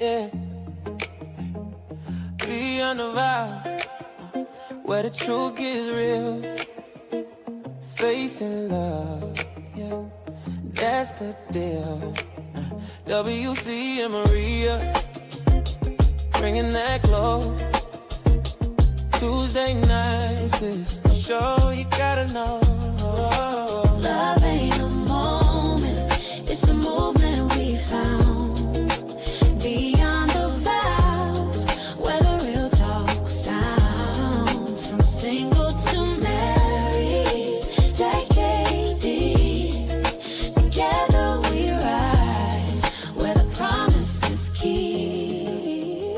yeah. Beyond the vow, where the truth gets real. Faith and love, yeah, that's the deal. WC and Maria, bringing that glow. Tuesday nights is the show you gotta know. Love ain't a moment, it's a movement we found. Beyond the vows, where the real talk sounds. From single to married, decades deep. Together we rise, where the promise is key.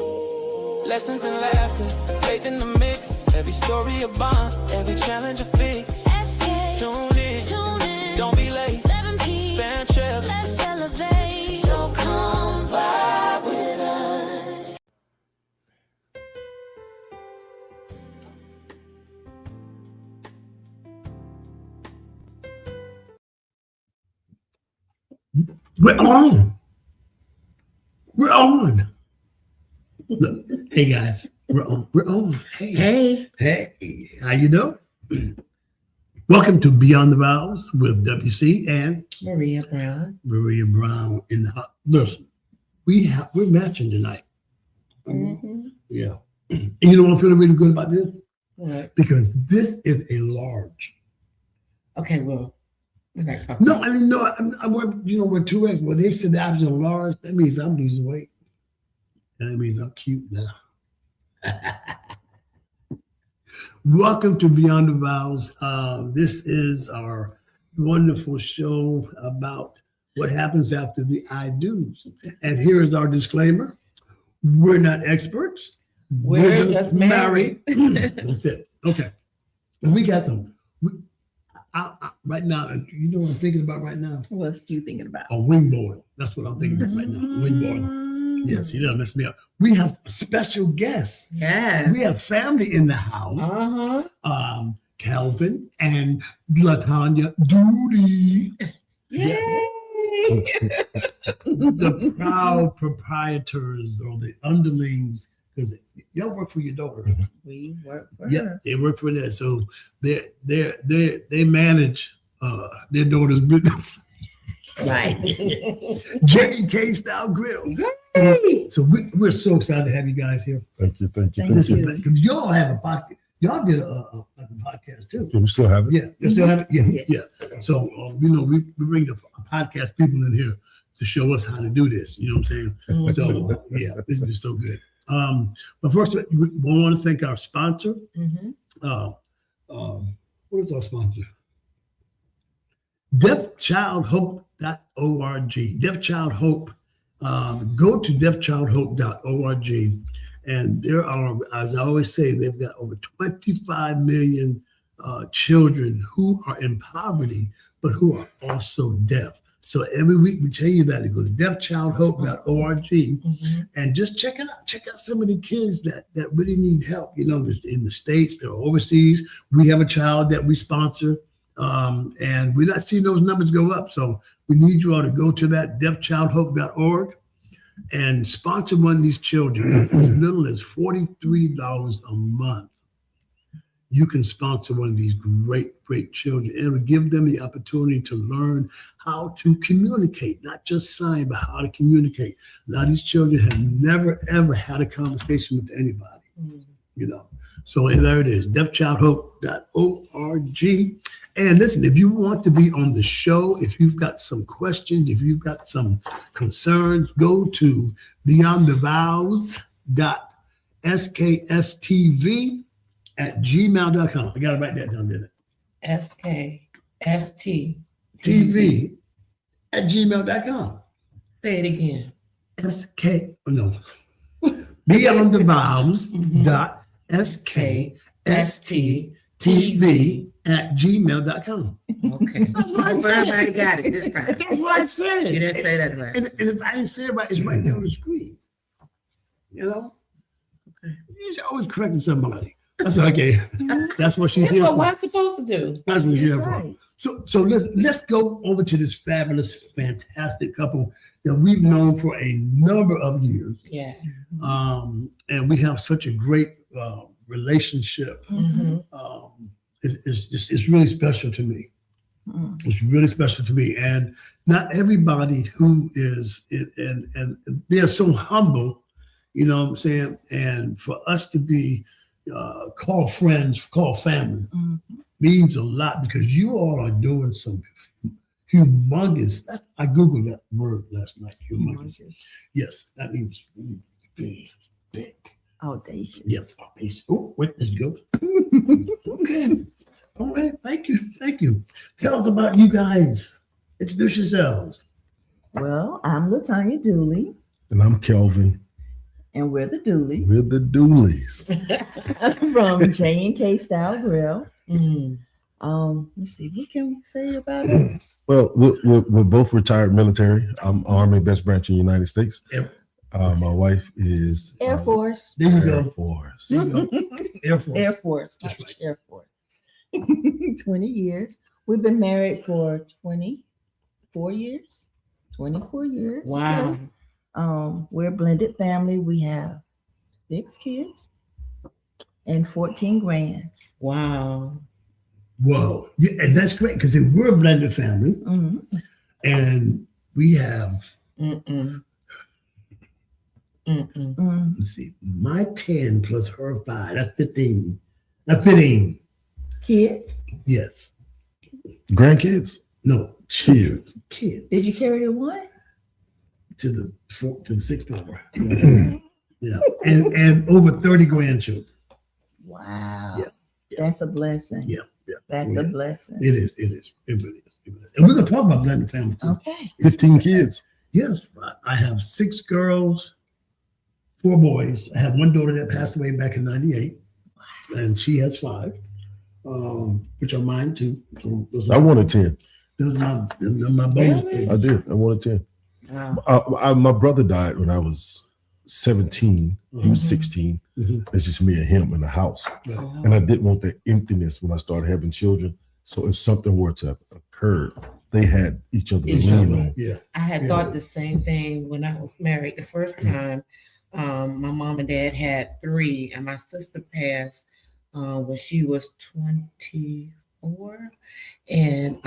Lessons and laughter, faith in the mix. Every story a bond, every challenge a fix. SKST, Tune in, don't be late. 7 p.m. Fan trip, Let's elevate. So come vibe with us. We're on. We're on. Look, hey guys, we're on. We're on. Hey. How you doing? Welcome to Beyond the Vows with WC and Maria Brown. in the hot. Listen, we're matching tonight. Mm-hmm. Yeah. And you know what I'm feeling really good about this? What? Because this is a large. Okay, well, we're not talking. No, I mean, no, I'm we're 2X. When they said that I was a large, that means I'm losing weight. And that means I'm cute now. Welcome to Beyond the Vows. This is our wonderful show about what happens after the I do's. And here is our disclaimer. We're not experts. We're just married. That's it. Okay. And we got some. Right now, you know what I'm thinking about right now? What's you thinking about? A wing boil. That's what I'm thinking about right now. Wing boil. Yes, you don't mess me up. We have special guests. Yeah. We have family in the house. Uh-huh. Calvin and LaTanya Doody. Yay! The proud proprietors or the underlings, because y'all work for your daughter. We work for Yeah, her. they work for that. So they manage their daughter's business. Right. J.K. Style Grill. Yay! So we're so excited to have you guys here. Thank you. Thank Listen, you. because y'all have a podcast. Y'all did a podcast too. Do we still have it? Yeah, you still have it? Yeah, Yes. yeah. So, we bring the podcast people in here to show us how to do this. You know what I'm saying? So, yeah, this is so good. But first, we want to thank our sponsor. Mm-hmm. What is our sponsor? deafchildhope.org. Deaf Child Hope. Go to deafchildhope.org. And there are, as I always say, they've got over 25 million children who are in poverty, but who are also deaf. So every week we tell you that to go to deafchildhope.org and just check it out. Check out some of the kids that really need help. You know, in the States, they're overseas. We have a child that we sponsor, and we're not seeing those numbers go up. So we need you all to go to that deafchildhope.org and sponsor one of these children for as little as $43 a month. You can sponsor one of these great children, and it will give them the opportunity to learn how to communicate, not just sign, but how to communicate. A lot of these children have never, ever had a conversation with anybody, you know. So there it is, deafchildhope.org. And listen, if you want to be on the show, if you've got some questions, if you've got some concerns, go to beyondthevows.skstv@gmail.com. I got to write that down, didn't it? SKST TV@gmail.com. Say it again. beyondthevows.sksttv@gmail.com. Okay. Everybody got it this time. That's what I said. You didn't say that right. And if I didn't say it right, it's right there on the screen. You know? Okay. You're always correcting somebody. That's okay. That's what she's That's here what for. I'm supposed to do. That's what she's here That's for. right. So let's go over to this fabulous, fantastic couple that we've known for a number of years. Yeah. And we have such a great relationship. Mm-hmm. It's really special to me. It's really special to me. And not everybody who is and they're so humble, you know what I'm saying? And for us to be called friends, called family, means a lot because you all are doing some humongous. I Googled that word last night. Humongous. Yes, that means big. Audacious. Yes, audacious. Oh, wait, let's go. Okay. All right. Thank you. Tell us about you guys. Introduce yourselves. Well, I'm Latanya Dooley, And I'm Kelvin. and we're the Dooley We're the Dooleys. from J&K Style Grill. Mm. Let's see, what can we say about us? Well, we're both retired military. I'm Army Best Branch in the United States. Yep. My wife is Air Force. There you Air go. Force. There you go. Air Force. Air Force. That's right. Air Force. 20 years. We've been married for 24 years. 24 years. Wow. Yes. We're a blended family. We have 6 kids and 14 grands. Wow. Whoa. Yeah, and that's great because we're a blended family Mhm. and we have, Mm-mm. Mm-mm. Mm. let's see, my 10 plus her 5. That's 15. That's 15. Kids. Yes. Grandkids? No. Cheers. Kids. Did you carry the one? To the 6th power. Yeah. And over 30 grandchildren. Wow. Yeah. That's a blessing. Yeah. That's Yeah. a blessing. It is. It really is. And we're going to talk about blended family too. Okay. 15 kids. Yes. I have 6 girls, 4 boys. I have one daughter that passed away back in 98, and she has 5, which are mine too. So I wanted 10. those are my bonus. Really? I did. I wanted 10. Wow. My brother died when I was 17. He was 16. Mhm. It's just me and him in the house. And I didn't want that emptiness when I started having children. So if something were to occur, they had each other to Each lean other. on. Yeah. I had Yeah. thought the same thing when I was married the first time. My mom and dad had 3, and my sister passed when she was 24. And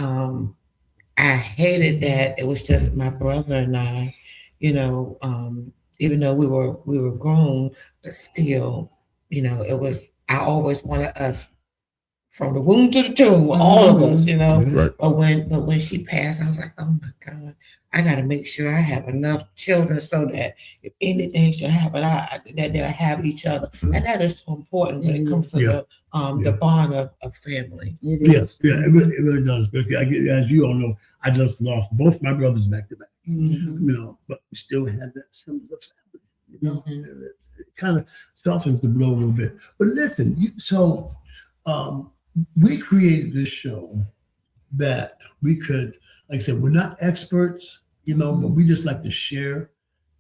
I hated that it was just my brother and I, even though we were grown, but still, it was, I always wanted us from the womb to the tomb, all of us, Right. But when she passed, I was like, oh my God, I got to make sure I have enough children so that if anything should happen, that they'll have each other. And that is so important when it comes to Yeah. the bond of family. It is. Yes. Yeah. It really does. Because as you all know, I just lost both my brothers back to back. Mhm. But we still had that symbol of family. Mhm. It kind of softens the blow a little bit. But listen, we created this show that we could, like I said, we're not experts, but we just like to share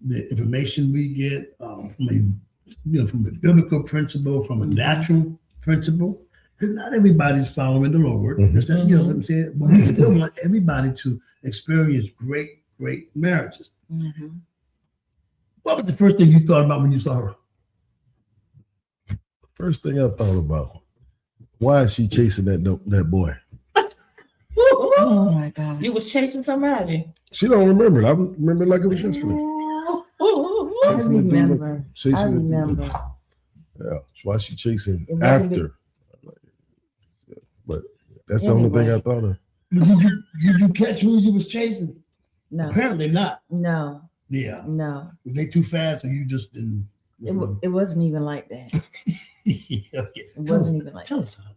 the information we get from a biblical principle, from a natural principle. Because not everybody's following the Lord. Mhm. That's not, what I'm saying? But we still want everybody to experience great marriages. Mhm. What was the first thing you thought about when you saw her? First thing I thought about, why is she chasing that boy? Oh my God. You was chasing somebody. She don't remember it. I remember it like it was yesterday. I Chasing the dude. remember. Chasing I the dude. remember. Yeah. So why she chasing It wasn't after? But that's the only thing I Anyway. thought of. Did you catch who you was chasing? No, Apparently not. no, Yeah. no. Was they too fast or you just didn't? It wasn't even like that. Okay. It wasn't even like Tell that. us how.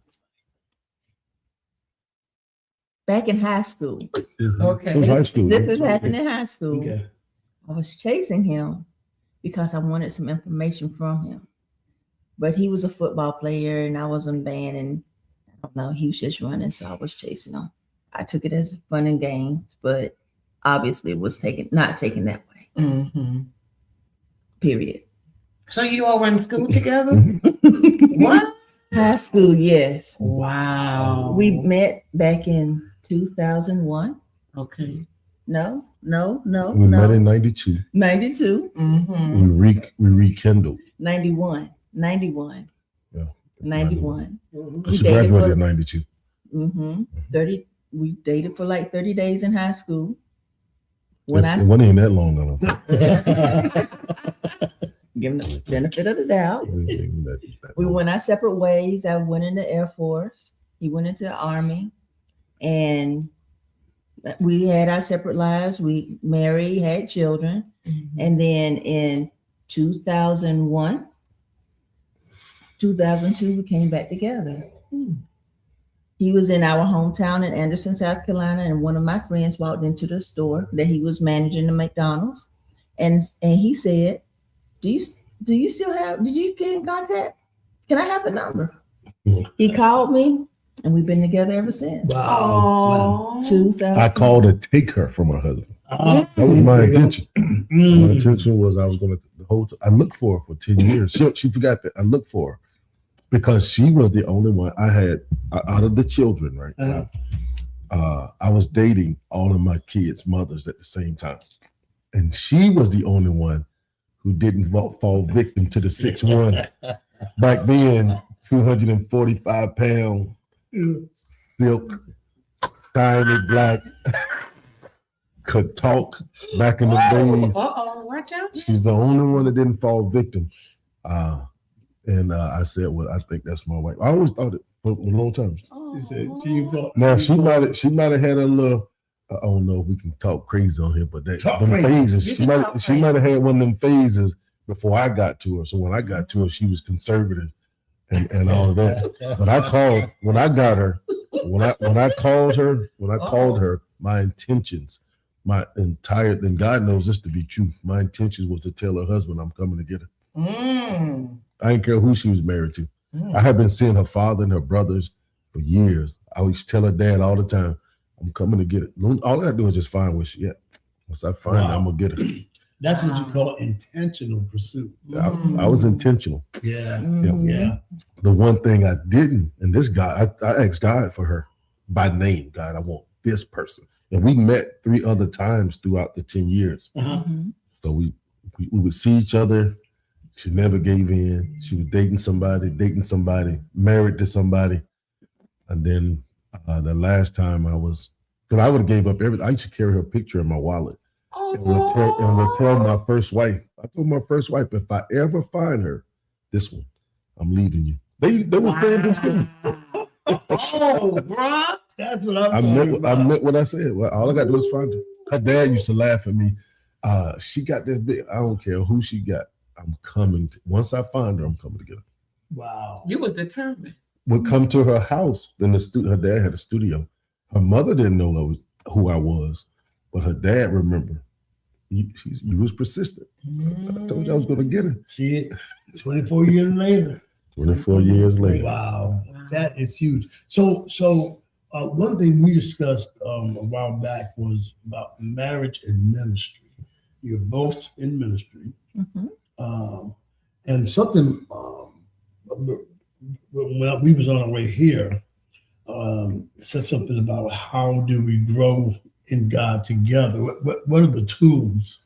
Back in high school, Okay. It was high school. this is happening in high school. Okay. I was chasing him because I wanted some information from him. But he was a football player and I was in band, and I don't know, he was just running, so I was chasing him. I took it as fun and games, but obviously it was not taken that way. Mhm. Period. So you all were in school together? What? High school, yes. Wow. We met back in 2001. Okay. No. We met in 92. 92. Mm-hmm. We rekindled. 91. Yeah. 91. She graduated in 92. 30. We dated for like 30 days in high school. It wasn't even that long, I don't think. Give him the benefit of the doubt. We went our separate ways. I went in the Air Force. He went into the Army. And we had our separate lives. We married, had children. And then in 2001, 2002, we came back together. He was in our hometown in Anderson, South Carolina, and one of my friends walked into the store that he was managing the McDonald's, and he said, "Do you still have? Did you get in contact? Can I have the number?" He called me, and we've been together ever since. Wow. 2000. I called to take her from her husband. That was my intention. My intention was I was going to I looked for her for 10 years. She forgot that I looked for her because she was the only one I had out of the children, right? I was dating all of my kids' mothers at the same time. And she was the only one who didn't fall victim to the 6'1". Back then, 245-pound, silk, shiny black, could talk back in the days. Watch out. She's the only one that didn't fall victim. And I said, well, I think that's my wife. I always thought it for a long time. He said, "Can you go?" Now she might have had a little. I don't know if we can talk crazy on here, but them phases. She might have had one of them phases before I got to her. So when I got to her, she was conservative and all of that. But when I called her, my intentions, and God knows this to be true. My intentions was to tell her husband I'm coming to get her. I didn't care who she was married to. I had been seeing her father and her brothers for years. I always tell her dad all the time, I'm coming to get it. All I gotta do is just find where she at. Once I find her, I'm gonna get her. That's what you call intentional pursuit. I was intentional. Yeah. Yeah. The one thing I didn't, and this guy, I asked God for her by name. God, I want this person. And we met 3 other times throughout the 10 years. So we would see each other. She never gave in. She was dating somebody, married to somebody. And then the last time because I would have gave up everything. I used to carry her picture in my wallet. And would tell my first wife. I told my first wife, if I ever find her, this one, I'm leaving you. They were friends in school. Bro. That's what I'm talking about. I meant what I said. Well, all I got to do is find her. Her dad used to laugh at me. She got this big. I don't care who she got. I'm coming. Once I find her, I'm coming to get her. Wow. You was determined. Would come to her house. Then her dad had a studio. Her mother didn't know who I was, but her dad remembered. He was persistent. I told you I was going to get her. See it 24 years later. 24 years later. Wow. That is huge. So one thing we discussed a while back was about marriage and ministry. You're both in ministry. And something, when we was on our way here, said something about how do we grow in God together? What are the tools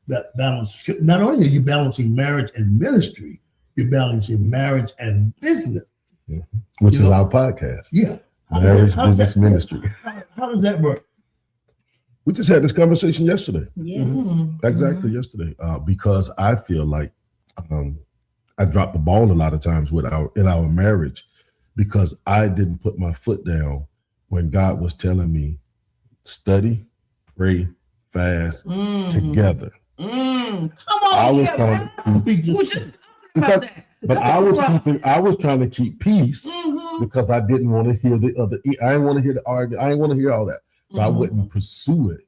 that balance? Not only are you balancing marriage and ministry, you're balancing marriage and business. Which is our podcast. Yeah. Marriage, business, ministry. How does that work? We just had this conversation yesterday. Yes. Exactly yesterday. Because I feel like I dropped the ball a lot of times in our marriage because I didn't put my foot down when God was telling me study, pray, fast together. Come on, I was trying I was trying to keep peace because I didn't want to hear I didn't want to hear the argument. I didn't want to hear all that. So I wouldn't pursue it.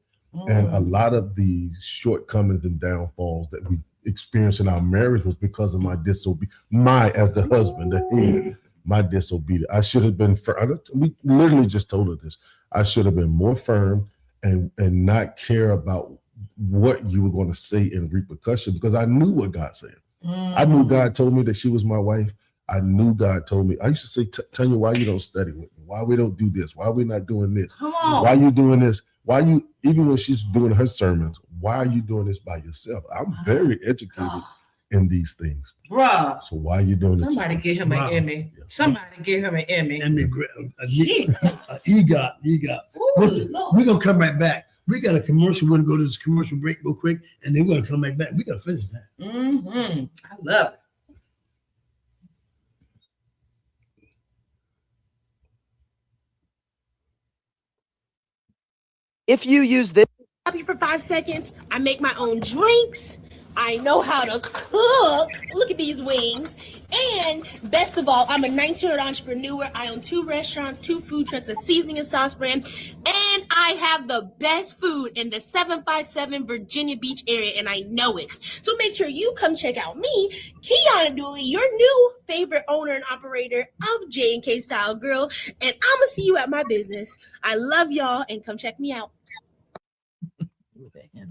And a lot of the shortcomings and downfalls that we experienced in our marriage was because of my disobedience. As the husband, the head, my disobedience. I should have been firm. We literally just told her this. I should have been more firm and not care about what you were going to say in repercussion because I knew what God said. I knew God told me that she was my wife. I knew God told me. I used to say, Tanya, why you don't study with me? Why we don't do this? Why we not doing this? Come on. Why you doing this? Why you, even when she's doing her sermons, why are you doing this by yourself? I'm very educated in these things. Bruh. So why are you doing this? Somebody give him an Emmy. Yeah. Somebody give him an Emmy. EGOT. Listen, we're going to come right back. We got a commercial. We're going to go to this commercial break real quick, and then we're going to come back. We got to finish that. I love it. If you use this, Happy for 5 seconds. I make my own drinks. I know how to cook. Look at these wings. And best of all, I'm a 19-year-old entrepreneur. I own 2 restaurants, 2 food trucks, a seasoning and sauce brand. And I have the best food in the 757 Virginia Beach area, and I know it. So make sure you come check out me, Kiana Dooley, your new favorite owner and operator of J&K Style Grill. And I'm going to see you at my business. I love y'all, and come check me out.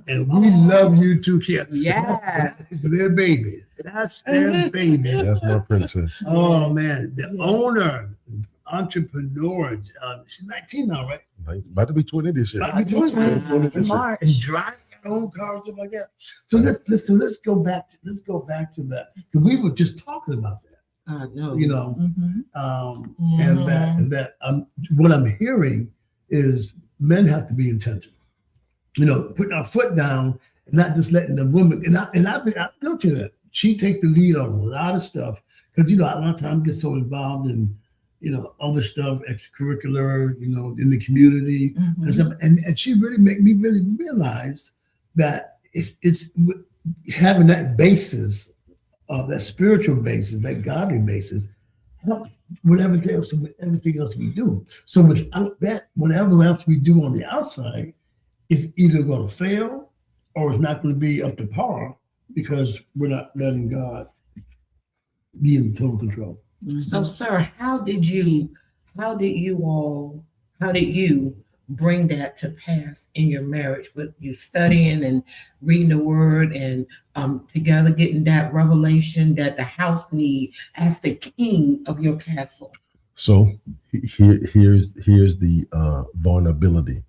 And we love you too, Kid. Yeah. That's their baby. That's their baby. That's my princess. Oh, man. The owner, entrepreneur. She's 19 now, right? About to be 20 this year. About to be 20 in March. And driving her own car and stuff like that. So let's go back to that. Because we were just talking about that. I know. You know, Mm-hmm. and that what I'm hearing is men have to be intentional. You know, putting our foot down and not just letting the woman. And I've guilty of that. She takes the lead on a lot of stuff because a lot of times get so involved in other stuff, extracurricular, in the community and stuff. And she really made me really realize that it's having that basis, that spiritual basis, that godly basis, helps with everything else we do. So without that, whatever else we do on the outside, it's either going to fail or it's not going to be up to par because we're not letting God be in total control. So, sir, how did you bring that to pass in your marriage with you studying and reading the word and together getting that revelation that the house need as the king of your castle? So here's the vulnerability.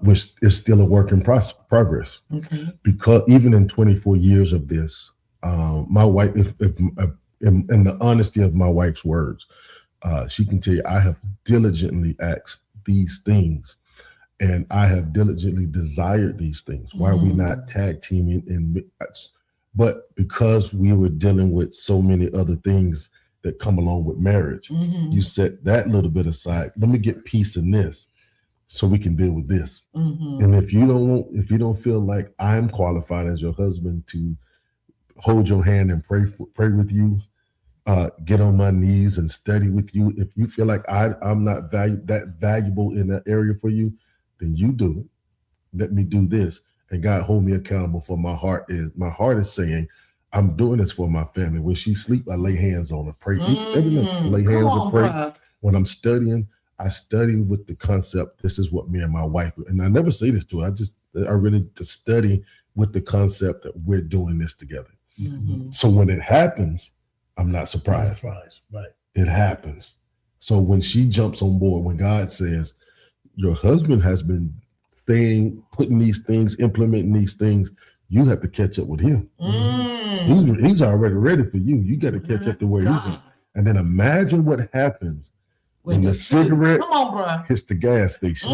Which is still a work in progress. Okay. Because even in 24 years of this, my wife, in the honesty of my wife's words, she can tell you, I have diligently asked these things, and I have diligently desired these things. Why are we not tag teaming? But because we were dealing with so many other things that come along with marriage, you set that little bit aside. Let me get peace in this, so we can deal with this. And if you don't feel like I'm qualified as your husband to hold your hand and pray with you, get on my knees and study with you, if you feel like I'm not that valuable in that area for you, then you do it. Let me do this, and God hold me accountable for my heart is saying, I'm doing this for my family. When she sleep, I lay hands on her, pray, every night, lay hands and pray. Bruh. When I'm studying, I study with the concept, this is what me and my wife, and I never say this to her, I really to study with the concept that we're doing this together. So when it happens, I'm not surprised. Right. It happens. So when she jumps on board, when God says, your husband has been putting these things, implementing these things, you have to catch up with him. He's already ready for you. You got to catch up to where he's at. And then imagine what happens when the cigarette hits the gas station.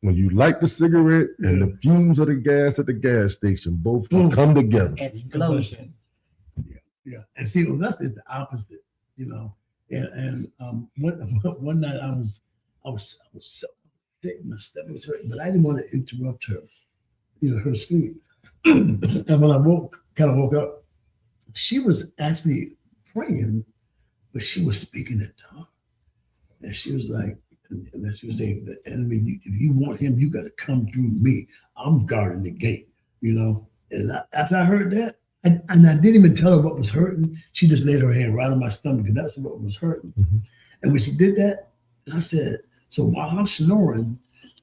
When you light the cigarette and the fumes of the gas at the gas station both come together. Explosion. Yeah. And see, that's the opposite, And one night I was so sick, my stomach was hurting, but I didn't want to interrupt her, her sleep. And when I woke up, she was actually praying, but she was speaking in tongues. And she was like, and she was saying, the enemy, if you want him, you got to come through me. I'm guarding the gate, And after I heard that, and I didn't even tell her what was hurting. She just laid her hand right on my stomach, and that's what was hurting. And when she did that, I said, so while I'm snoring,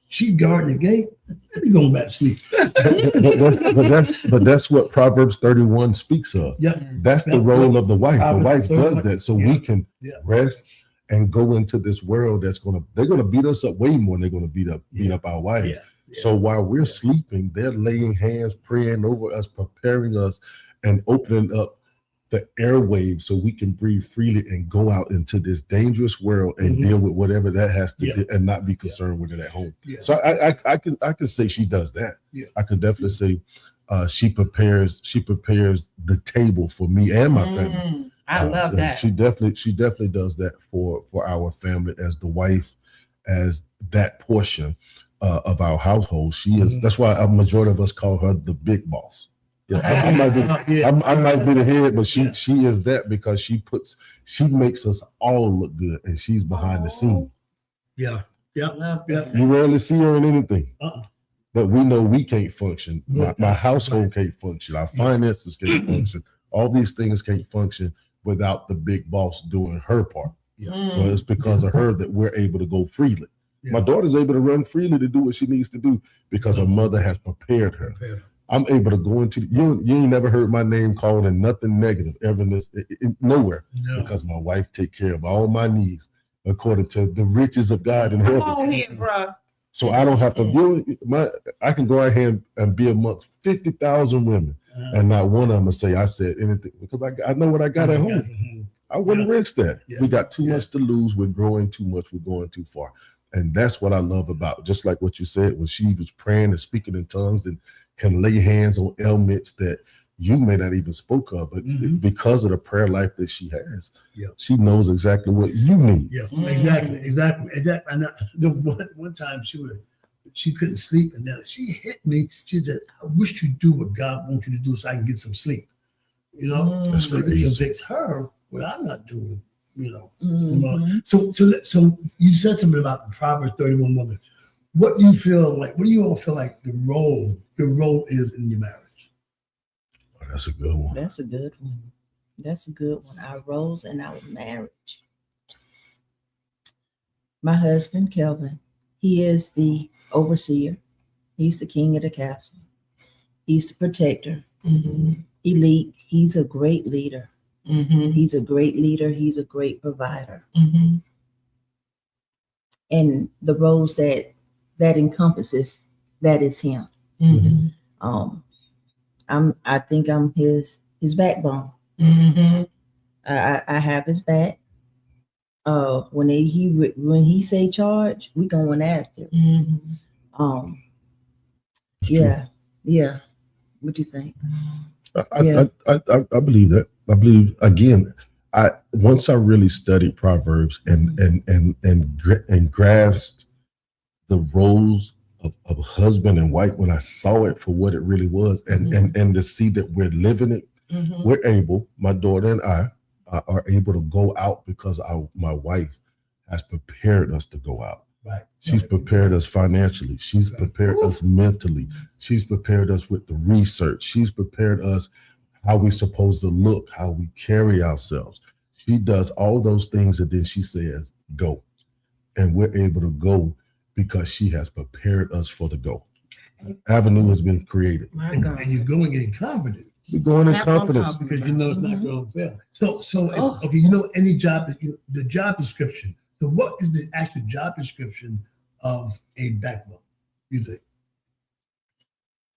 She guarding the gate. Let me go back to sleep. but that's what Proverbs 31 speaks of. Yeah, That's the role of the wife. The wife does that so we can rest and go into this world they're gonna beat us up way more than they're gonna beat up our wives. So while we're sleeping, they're laying hands, praying over us, preparing us, and opening up the airwaves so we can breathe freely and go out into this dangerous world and deal with whatever that has to do and not be concerned with it at home. So I can say she does that. I could definitely say she prepares the table for me and my family. I love that. She definitely does that for our family as the wife, as that portion of our household. She is. That's why a majority of us call her the big boss. I might be the head, but she is that because she makes us all look good, and she's behind the scene. Yeah. You rarely see her in anything, but we know we can't function. My household can't function. Our finances can't function. All these things can't function without the big boss doing her part. So it's because of her that we're able to go freely. My daughter's able to run freely to do what she needs to do because her mother has prepared her. I'm able to go into you ain't never heard my name called in nothing negative ever nowhere because my wife take care of all my needs according to the riches of God in heaven. Come on here, bro. So I don't have to I can go out here and be amongst 50,000 women and not one of them will say I said anything because I know what I got at home. I wouldn't risk that. We got too much to lose. We're growing too much. We're going too far. And that's what I love about, just like what you said, when she was praying and speaking in tongues and can lay hands on ailments that you may not even spoke of, but because of the prayer life that she has, she knows exactly what you need. Exactly. And there was one time she couldn't sleep, and then she hit me. She said, "I wish you'd do what God wants you to do, so I can get some sleep." You know, so it convicts her what I'm not doing. You know, so you said something about the Proverbs 31 woman. What do you feel like? What do you all feel like your role is in your marriage? Oh, that's a good one. That's a good one. That's a good one. Our roles in our marriage. My husband, Kelvin, he is the overseer. He's the king of the castle. He's the protector. He's a great leader. He's a great leader. He's a great provider. And the roles that encompasses, that is him. I think I'm his backbone. I have his back. When he say charge, we going after. What do you think? I believe that. I believe again. Once I really studied Proverbs and grasped the roles of husband and wife, when I saw it for what it really was, and to see that we're living it, we're able. My daughter and I are able to go out because my wife has prepared us to go out. Right. She's prepared us financially. She's prepared us mentally. She's prepared us with the research. She's prepared us how we're supposed to look, how we carry ourselves. She does all those things, and then she says, go. And we're able to go because she has prepared us for the go. Avenue has been created. And you're going in confidence. You're going in confidence. Because you know it's not going to fail. So okay, you know, any job the job description. So what is the actual job description of a backbone, you think?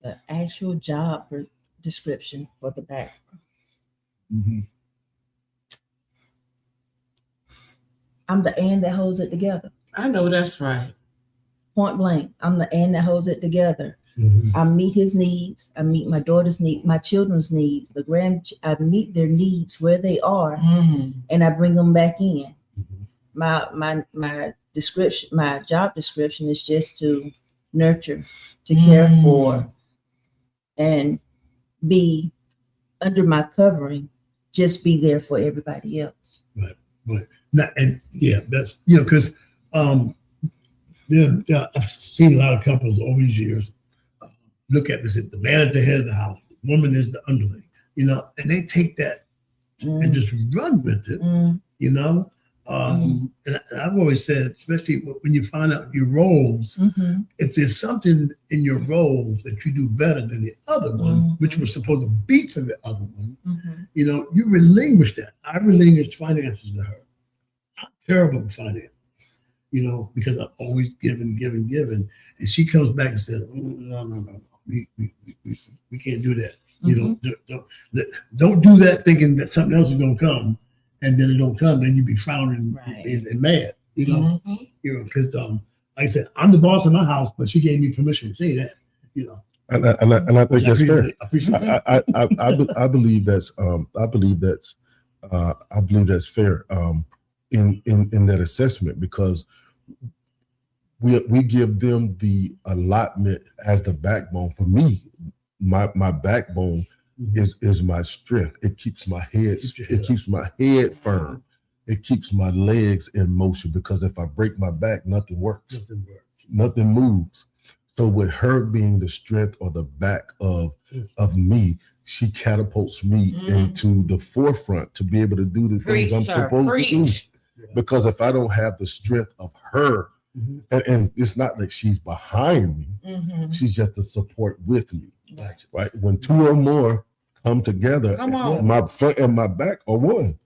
The actual job description for the backbone. I'm the and that holds it together. I know that's right. Point blank, I'm the and that holds it together. I meet his needs. I meet my daughter's needs, my children's needs. I meet their needs where they are, and I bring them back in. My description, my job description is just to nurture, to care for, and be under my covering. Just be there for everybody else. Right. That's because I've seen a lot of couples over these years look at this: the man at the head of the house, the woman is the underling, and they take that and just run with it, And I've always said, especially when you find out your roles, if there's something in your roles that you do better than the other one, which was supposed to be to the other one, you know, you relinquish that. I relinquished finances to her. I'm terrible with finance, you know, because I'm always giving. And she comes back and says, no. We can't do that. You know, don't do that thinking that something else is going to come. And then it don't come, then you be frowning and mad, you know, because like I said, I'm the boss of my house, but she gave me permission to say that, you know. And I think that's fair. I appreciate that. I believe that's fair in that assessment, because we give them the allotment as the backbone. For me, my backbone is my strength. It keeps my head. It keeps my head firm. It keeps my legs in motion, because if I break my back, nothing works. Nothing moves. So with her being the strength or the back of me, she catapults me into the forefront to be able to do the things I'm supposed to do. Because if I don't have the strength of her, and it's not like she's behind me, she's just the support with me. Right? When two or more come together, my front and my back are one.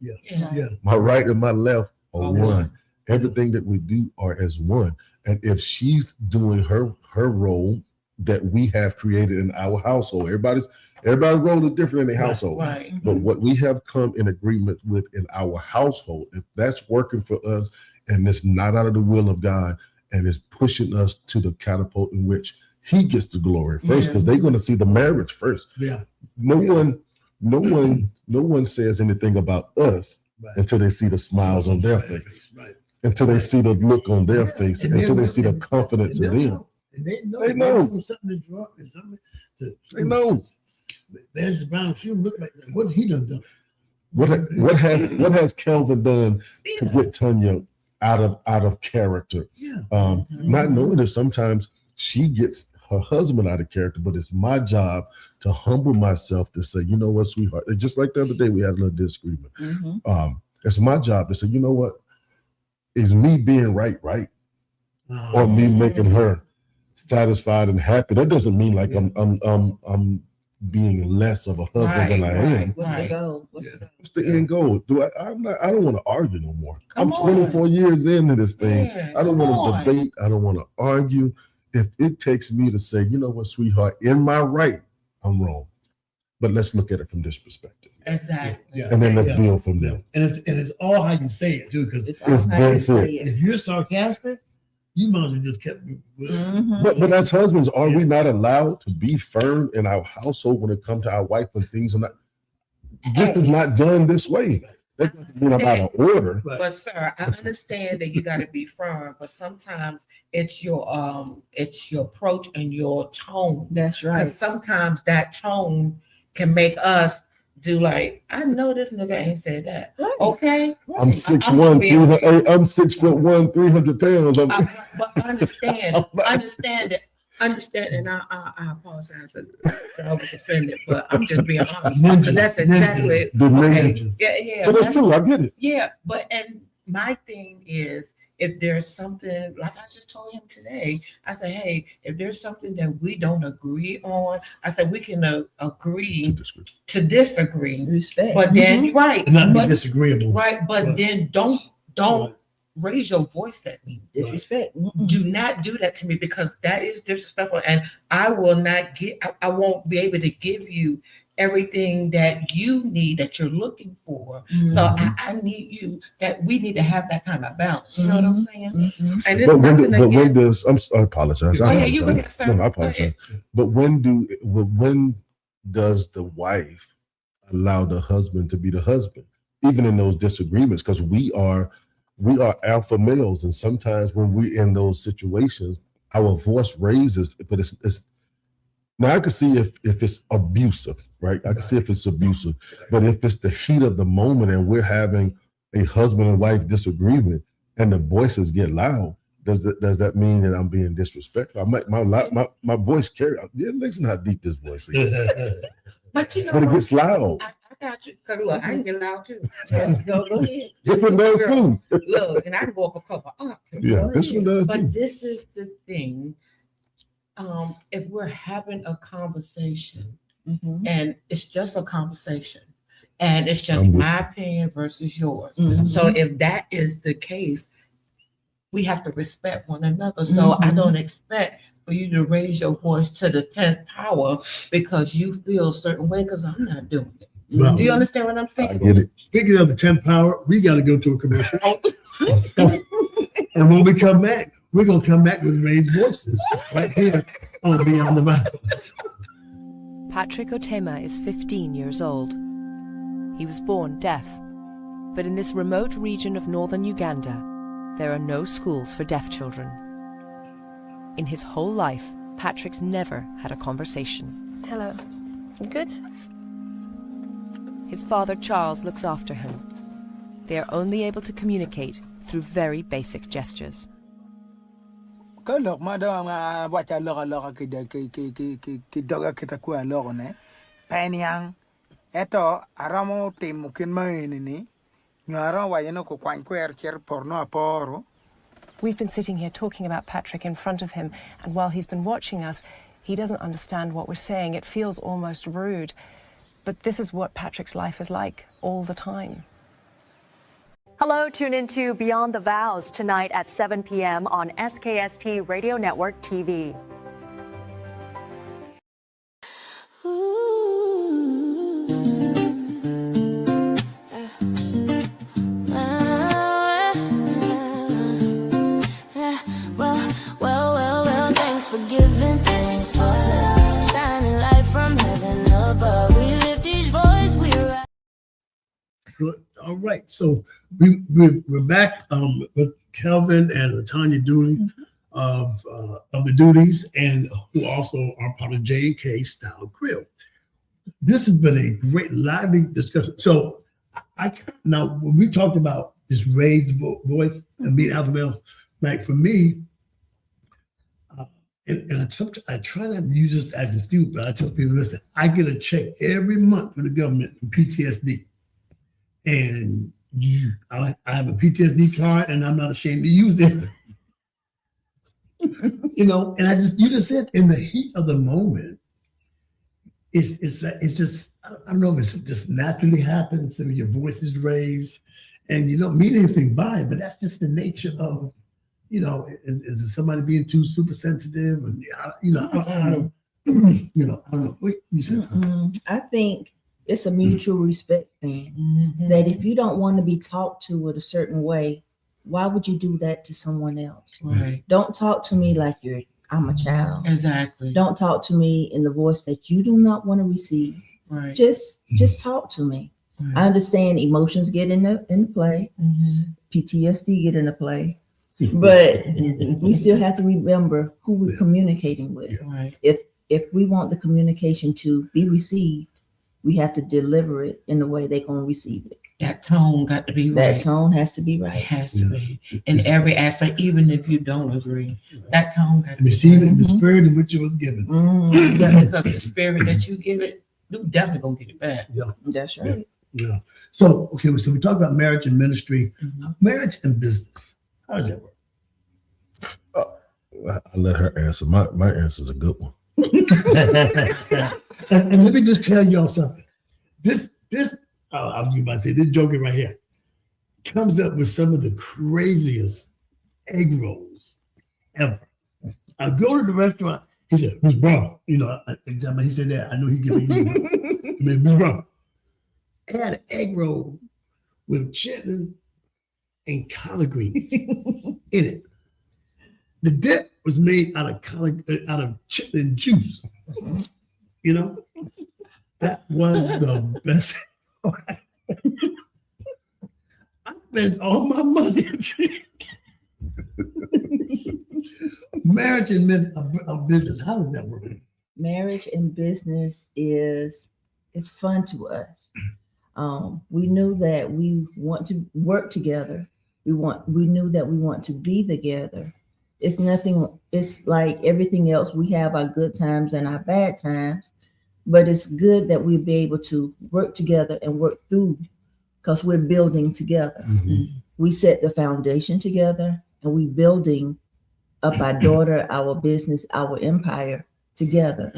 My right and my left are one. Everything that we do are as one. And if she's doing her role that we have created in our household, everybody's role is different in their household. But what we have come in agreement with in our household, if that's working for us and it's not out of the will of God and it's pushing us to the catapult in which He gets the glory first, because they're going to see the marriage first. No one says anything about us until they see the smiles on their face, until they see the look on their face, until they see the confidence in them. And they know. They know. There's the brown shoe. Look like that. What he done? What has Kelvin done to get Tanya out of character? Not knowing that sometimes she gets her husband out of character, but it's my job to humble myself to say, you know what, sweetheart, and just like the other day we had a little disagreement. It's my job to say, you know what, is me being right, or me making her satisfied and happy? That doesn't mean like I'm being less of a husband than I am. What's the goal? What's the end goal? I don't want to argue no more. I'm 24 years into this thing. I don't want to debate. I don't want to argue. If it takes me to say, you know what, sweetheart, in my right, I'm wrong, but let's look at it from this perspective. Exactly. And then let's build from there. And it's all how you say it too, because that's it. If you're sarcastic, you might have just kept. But as husbands, are we not allowed to be firm in our household when it comes to our wife when things are not? This is not done this way. That doesn't mean about an order. But sir, I understand that you got to be firm, but sometimes it's your approach and your tone. That's right. Because sometimes that tone can make us do like, I know this nigga ain't said that. Okay. I'm 6'1", I'm 6'1", 300 pounds. But understand, and I apologize that I was offended, but I'm just being honest. That's exactly okay. Yeah. But that's true. I get it. Yeah, but and my thing is, if there's something like I just told him today, I said, hey, if there's something that we don't agree on, I said we can agree to disagree. Respect. But then right, not be disagreeable. Right, but then don't raise your voice at me. Disrespect. Do not do that to me, because that is disrespectful, and I will not I won't be able to give you everything that you need, that you're looking for. So I need you, that we need to have that kind of balance. You know what I'm saying? And it's when does I apologize. You go ahead, sir. No, I apologize. But when does the wife allow the husband to be the husband, even in those disagreements? Because we are alpha males, and sometimes when we're in those situations, our voice raises, but it's now I can see if it's abusive, right? I can see if it's abusive, but if it's the heat of the moment and we're having a husband and wife disagreement and the voices get loud, does that mean that I'm being disrespectful? My voice carry. Listen how deep this voice is. But you know, but it gets loud. I got you. Cause look, I can get loud too. Go ahead. This one does too. Look, and I can go up a couple octaves. Yeah, this one does But too. this is the thing. If we're having a conversation, and it's just a conversation, and it's just my opinion versus yours. So if that is the case, we have to respect one another. So I don't expect for you to raise your voice to the 10th power because you feel a certain way, because I'm not doing it. Well, Do you understand what I'm saying? I get it. Speaking of the 10th power, we got to go to a commercial. And when we come back, we're going to come back with raised voices right here on Beyond the Vows. Patrick Otema is 15 years old. He was born deaf, but in this remote region of northern Uganda, there are no schools for deaf children. In his whole life, Patrick's never had a conversation. Hello. Good? His father, Charles, looks after him. They are only able to communicate through very basic gestures. We've been sitting here talking about Patrick in front of him, and while he's been watching us, he doesn't understand what we're saying. It feels almost rude. But this is what Patrick's life is like all the time. Hello, tune into Beyond the Vows tonight at 7 p.m. on SKST Radio Network TV. Well, thanks for giving, thanks for love, shining light from heaven above. We lift each voice, we rise. Good. All right. So we're back with Kelvin and Tanya Dooley of the Duties, and who also are part of J&K Style Grill. This has been a great, lively discussion. So now when we talked about this raised voice and being alpha males, like for me, and I try not to use this as an excuse, but I tell people, listen, I get a check every month from the government for PTSD. And I have a PTSD card, and I'm not ashamed to use it. And you just said, in the heat of the moment, it's just, I don't know if it's just naturally happens, so your voice is raised, and you don't mean anything by it, but that's just the nature of, is it somebody being too super sensitive? And I don't know. Wait, you said I think it's a mutual respect thing. That if you don't want to be talked to in a certain way, why would you do that to someone else? Right. Don't talk to me like I'm a child. Exactly. Don't talk to me in the voice that you do not want to receive. Right. Just talk to me. Right. I understand emotions get into play. PTSD get into play. But we still have to remember who we're communicating with. Right. If we want the communication to be received, we have to deliver it in the way they're going to receive it. That tone got to be right. That tone has to be It right. has to be. In every aspect, even if you don't agree, that tone got to be receiving right. the spirit in which it was given. Because the spirit that you give it, you definitely going to get it back. Yeah. That's right. Yeah. So we talk about marriage and ministry, marriage and business. How does that work? I let her answer. My answer is a good one. and let me just tell y'all something. I was about to say, this joker right here comes up with some of the craziest egg rolls ever. I go to the restaurant. He said, "Miss Brown," he said that. I know he gave me. Miss Brown, had an egg roll with chitlin and collard greens in it. The dip was made out of chitlin juice. That was the best. I spent all my money. Marriage and business. How does that work? Marriage and business it's fun to us. We knew that we want to work together. We knew that we want to be together. It's like everything else. We have our good times and our bad times, but it's good that we'll be able to work together and work through because we're building together. We set the foundation together and we building up our daughter, our business, our empire together.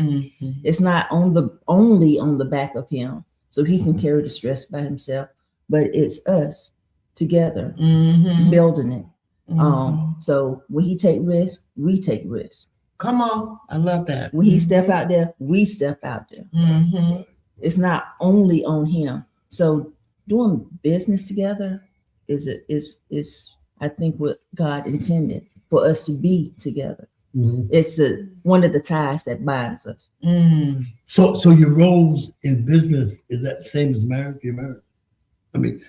It's not only on the back of him, so he can carry the stress by himself, but it's us together building it. So when he take risks, we take risks. Come on, I love that. When he step out there, we step out there. It's not only on him. So doing business together is I think what God intended for us to be together. It's one of the ties that binds us. So your roles in business, is that the same as marriage? You're married? I mean,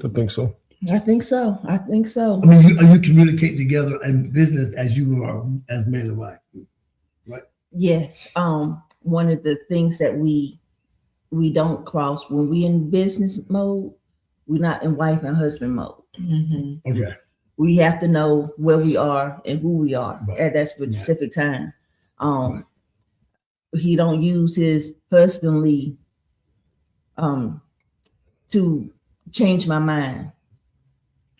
I think so. I think so. I mean, you communicate together in business as you are as man and wife, right? Yes. One of the things that we don't cross when we in business mode, we're not in wife and husband mode. Okay. We have to know where we are and who we are at that specific time. He don't use his husbandly to change my mind.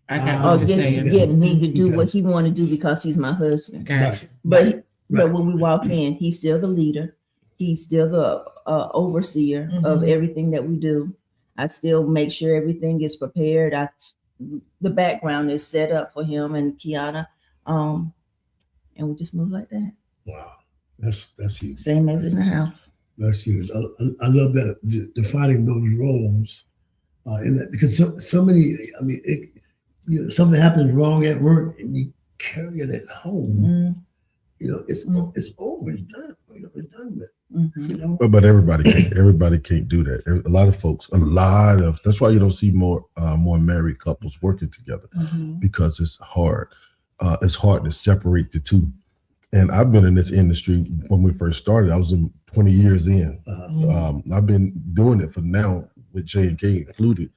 I got Or get me to do what he want to do because he's my husband. Gotcha. But when we walk in, he's still the leader. He's still the overseer of everything that we do. I still make sure everything is prepared. The background is set up for him and Kiana, and we just move like that. Wow, that's huge. Same as in the house. That's huge. I love that defining those roles, in that because so many. I mean, something happens wrong at work and you carry it at home. It's over. It's done. It's done with. But everybody can't do that. A lot of that's why you don't see more married couples working together because it's hard. It's hard to separate the two. And I've been in this industry when we first started. I was in 20 years in. I've been doing it for now with J&K included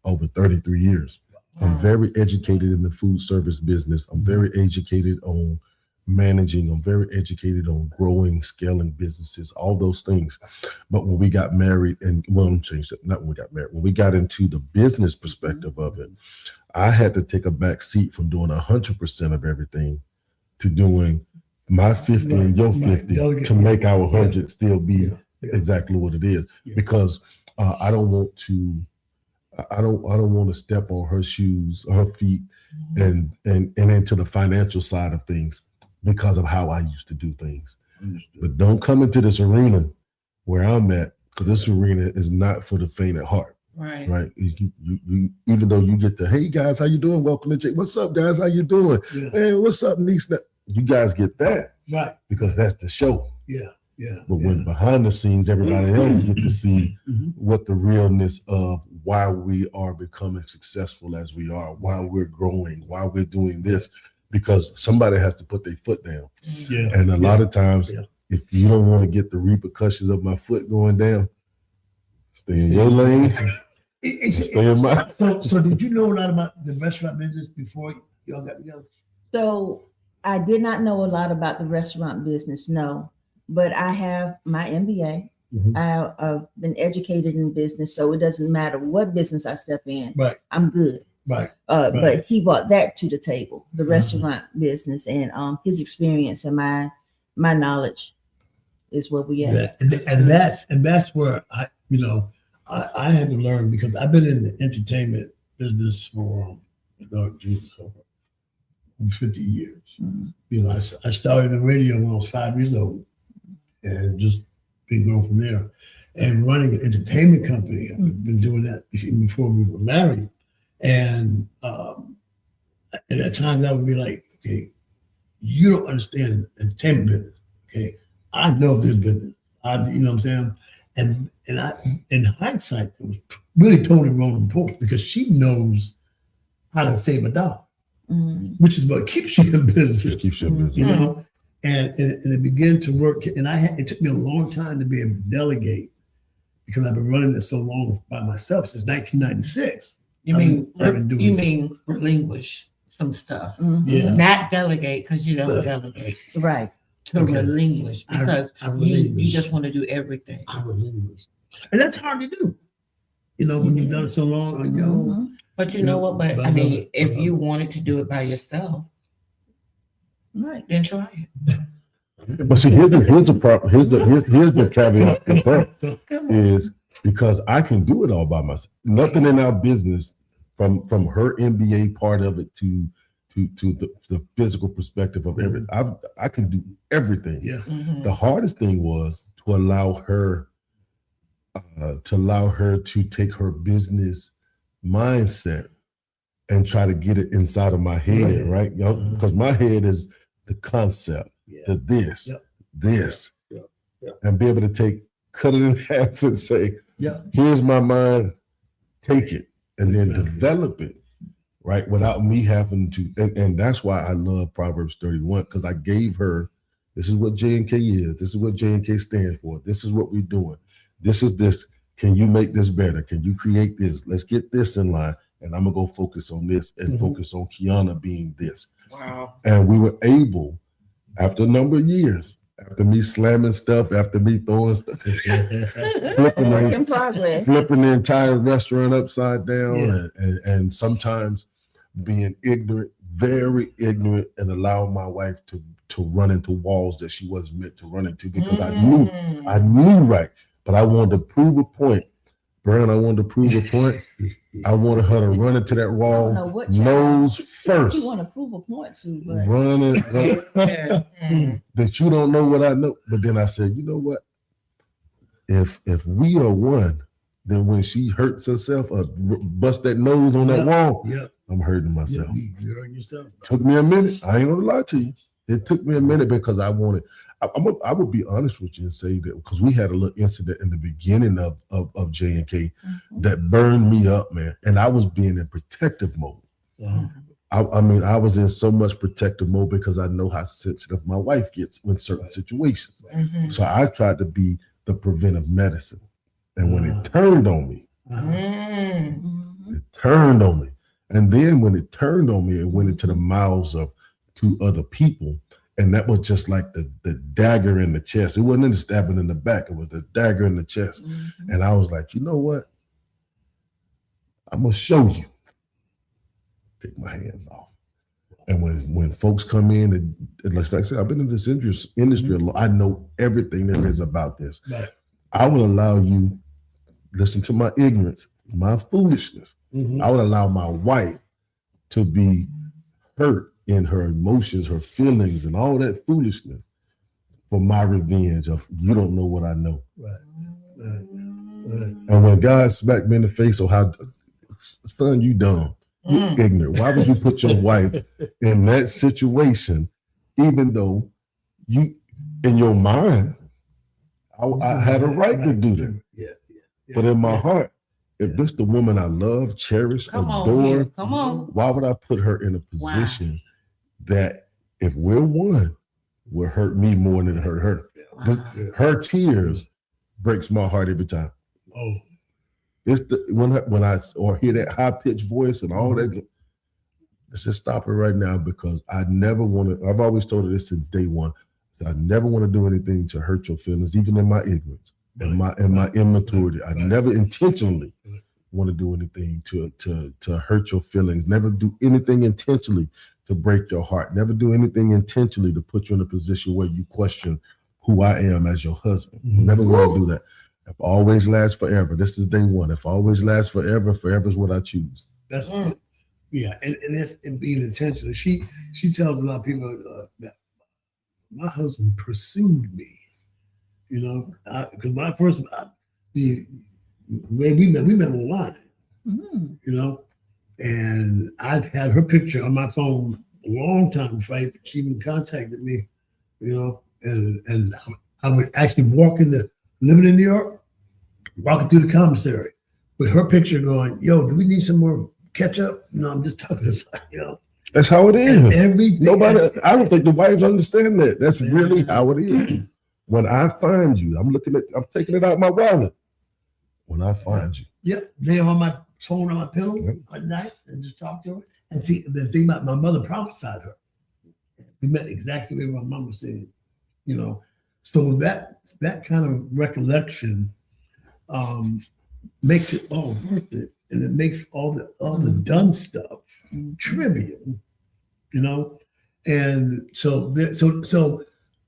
over 33 years. I'm very educated in the food service business. I'm very educated on managing. I'm very educated on growing, scaling businesses, all those things. But when we got married, when we got into the business perspective of it, I had to take a back seat from doing 100% of everything to doing my 50 and your 50 to make our 100 still be exactly what it is. Because I don't want to step on her shoes, her feet, and into the financial side of things because of how I used to do things. But don't come into this arena where I'm at, because this arena is not for the faint at heart. Right. You, even though you get the, hey guys, how you doing? Welcome to Jake. What's up, guys? How you doing? Hey, what's up, niece? You guys get that, right? Because that's the show. But when behind the scenes, everybody else get to see what the realness of why we are becoming successful as we are, why we're growing, why we're doing this, because somebody has to put their foot down. And a lot of times, if you don't want to get the repercussions of my foot going down, stay in your lane. Stay in mine. So did you know a lot about the restaurant business before y'all got together? So I did not know a lot about the restaurant business, no. But I have my MBA. I've been educated in business, so it doesn't matter what business I step in. Right. I'm good. Right. But he brought that to the table, the restaurant business, and his experience and my knowledge is what we have. And that's where I had to learn, because I've been in the entertainment business for 50 years. I started in radio when I was 5 years old, and just been going from there. And running an entertainment company, I've been doing that even before we were married. And at times I would be like, okay, you don't understand entertainment business. Okay, I know this business. You know what I'm saying? And I, in hindsight, it was really totally wrong approach, because she knows how to save a dollar, which is what keeps you in business. You know, and it began to work. And it took me a long time to be able to delegate, because I've been running this so long by myself since 1996. You mean relinquish some stuff, not delegate, because you don't delegate. Right. to relinquish because I you just want to do everything. I relinquish. And that's hard to do. You know, when you've done it so long on your own. But you know what? But I mean, if you wanted to do it by yourself, Right. then try it. But see, here's the problem. Here's the caveat with that is because I can do it all by myself. Nothing in our business, from her MBA part of it to the physical perspective of everything. I can do everything. Yeah. The hardest thing was to allow her to take her business mindset and try to get it inside of my head, right? Because my head is the concept, the this, and be able to cut it in half and say, here's my mind, take it, and then develop it, right? Without me having to, and that's why I love Proverbs 31, because I gave her, this is what J&K is, this is what J&K stands for, this is what we're doing, this is this, can you make this better? Can you create this? Let's get this in line, and I'm gonna go focus on this and focus on Kiana being this. Wow. And we were able, after a number of years, after me slamming stuff, after me throwing stuff, flipping the entire restaurant upside down, and sometimes being ignorant, very ignorant, and allowing my wife to run into walls that she wasn't meant to run into because I knew right, but I wanted to prove a point. Brian, I wanted to prove a point. I wanted her to run into that wall nose first. You want to prove a point to, but running that you don't know what I know. But then I said, you know what? If we are one, then when she hurts herself or bust that nose on that wall, I'm hurting myself. You hurting yourself. Took me a minute. I ain't gonna lie to you. It took me a minute because I wanted. I would be honest with you and say that because we had a little incident in the beginning of J&K that burned me up, man. And I was being in protective mode. I mean, I was in so much protective mode because I know how sensitive my wife gets in certain situations. So I tried to be the preventive medicine. And when it turned on me, it turned on me. And then when it turned on me, it went into the mouths of 2 other people. And that was just like the dagger in the chest. It wasn't the stabbing in the back. It was the dagger in the chest. And I was like, you know what? I'm going to show you. Take my hands off. And when folks come in, and like I said, I've been in this industry a lot. I know everything there is about this. Right. I will allow you, listen to my ignorance, my foolishness. I would allow my wife to be hurt in her emotions, her feelings, and all that foolishness for my revenge of you don't know what I know. Right. And when God smacked me in the face, or how, son, you dumb, you ignorant. Why would you put your wife in that situation, even though you, in your mind, I had a right to do that. But in my heart, if this the woman I love, cherish, adore, why would I put her in a position that if we're one, will hurt me more than it hurt her? Her tears breaks my heart every time. It's when I hear that high pitched voice and all that. Let's just stop it right now because I never want to. I've always told her this since day one. I never want to do anything to hurt your feelings, even in my ignorance and my immaturity. I never intentionally want to do anything to hurt your feelings. Never do anything intentionally to break your heart. Never do anything intentionally to put you in a position where you question who I am as your husband. Never want to do that. If always lasts forever, this is day one. If always lasts forever, forever is what I choose. That's and that's and being intentional. She tells a lot of people that my husband pursued me. You know, because when I first we met online. You know, and I've had her picture on my phone a long time before she even contacted me. You know, and I would actually living in New York, walking through the commissary with her picture going, yo, do we need some more ketchup? No, I'm just talking to, you know. That's how it is. Everything. I don't think the wives understand that. That's really how it is. When I find you, I'm taking it out of my wallet. When I find you. Yep. Lay on my phone on my pillow at night and just talk to her. And see, the thing about my mother prophesied her. We met exactly where my mama said. you know. So that kind of recollection makes it all worth it, and it makes all the done stuff trivial, you know. And so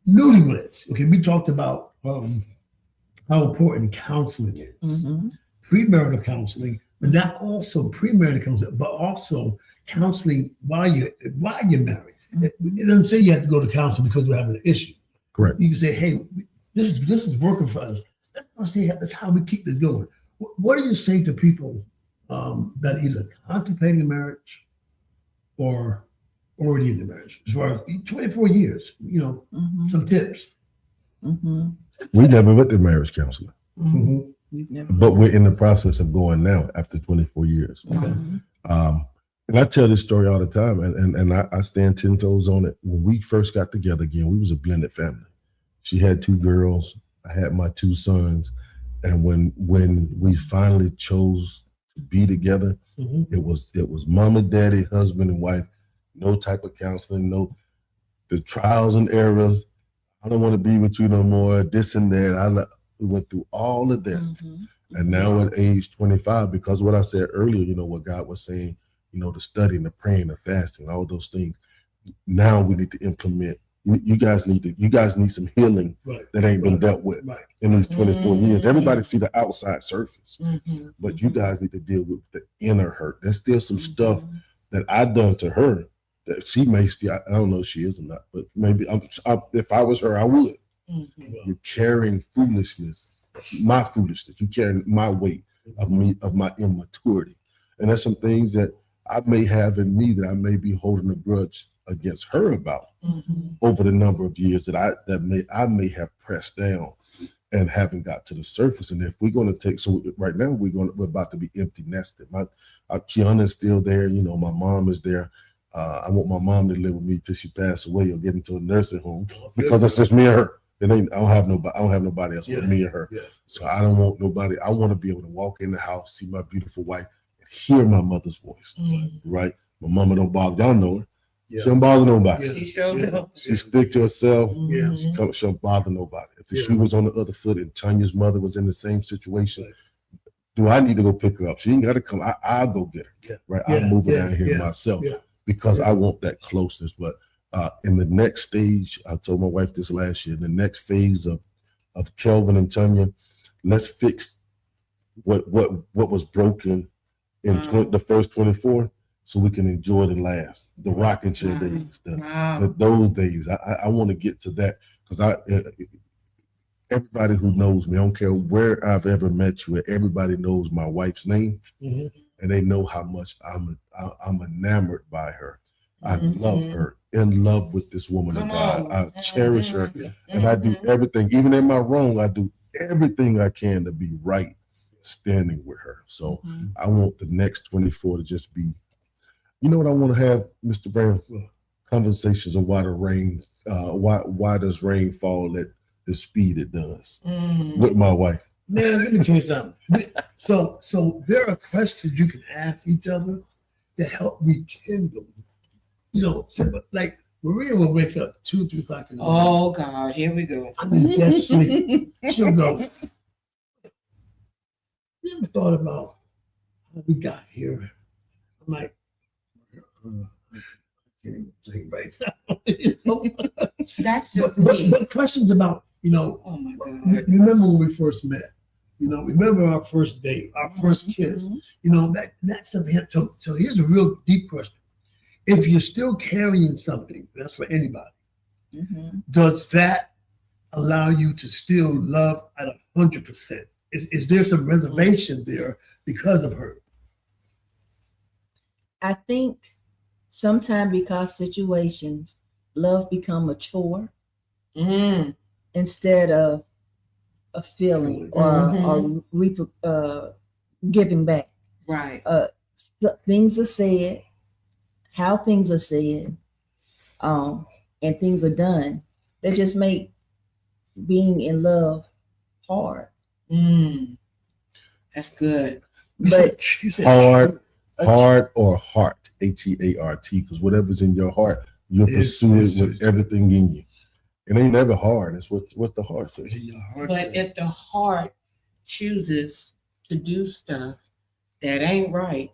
newlyweds. Okay, we talked about how important counseling is, premarital counseling, but not also premarital counseling, but also counseling while you're married. It doesn't say you have to go to counseling because we're having an issue. Correct. You can say, hey, this is working for us. Let's see that's how we keep this going. What do you say to people that are either contemplating a marriage or already in the marriage? As far as 24 years, you know, some tips. We never went to marriage counseling, but we're in the process of going now after 24 years. Okay. And I tell this story all the time, and I stand 10 toes on it. When we first got together again, we was a blended family. She had 2 girls, I had my 2 sons, and when we finally chose to be together, it was mama, daddy, husband, and wife. No type of counseling, no the trials and errors. I don't want to be with you no more. This and that. We went through all of that, and now at age 25, because what I said earlier, you know, what God was saying. You know, the studying, the praying, the fasting, all those things. Now we need to implement. You guys need some healing that ain't been dealt with in these 24 years. Everybody see the outside surface, but you guys need to deal with the inner hurt. There's still some stuff that I done to her that she may still. I don't know if she is or not, but maybe if I was her, I would. You're carrying foolishness, my foolishness. You're carrying my weight of my immaturity, and there's some things that I may have in me that I may be holding a grudge against her about over the number of years that I may have pressed down and haven't got to the surface. And if we're going to take, so right now we're about to be empty nested. My Kiana's still there. You know, my mom is there. I want my mom to live with me till she passes away or get into a nursing home because it's just me and her. I don't have nobody else but me and her. So I don't want nobody. I want to be able to walk in the house, see my beautiful wife, hear my mother's voice, right? My mama don't bother. Y'all know her. She don't bother nobody. She showed up. She stick to herself. She don't bother nobody. If the shoe was on the other foot and Tanya's mother was in the same situation, do I need to go pick her up? She ain't got to come. I'll go get her, right? I'll move her down here myself because I want that closeness. But in the next stage, I told my wife this last year, the next phase of Kelvin and Tanya, let's fix what was broken in the first 24, so we can enjoy the last, the rocking chair days, those days. I want to get to that because everybody who knows me, I don't care where I've ever met you, everybody knows my wife's name, and they know how much I'm enamored by her. I love her, in love with this woman of God. I cherish her, and I do everything, even in my wrong, I do everything I can to be right. Standing with her. So I want the next 24 to just be, you know what I want to have, Mr. Brown? Conversations on why does rain fall at the speed it does with my wife. Man, let me tell you something. So there are questions you can ask each other to help rekindle. You know, like Maria will wake up 2, 3 o'clock in the morning. Oh God, here we go. I'm in dead sleep. She'll go, you ever thought about how we got here? I'm like, I can't even think right now. That's just me. But questions about, you know, Oh my God. remember when we first met? You know, remember our first date, our first kiss? You know, that's something. So here's a real deep question. If you're still carrying something, that's for anybody, does that allow you to still love at 100%? Is there some reservation there because of her? I think sometimes because situations, love become a chore instead of a feeling or giving back. Right. Things are said, how things are said, and things are done. They just make being in love hard. That's good. But hard or heart, HEART, because whatever's in your heart, you'll pursue it with everything in you. It ain't never hard. It's what the heart says. But if the heart chooses to do stuff that ain't right,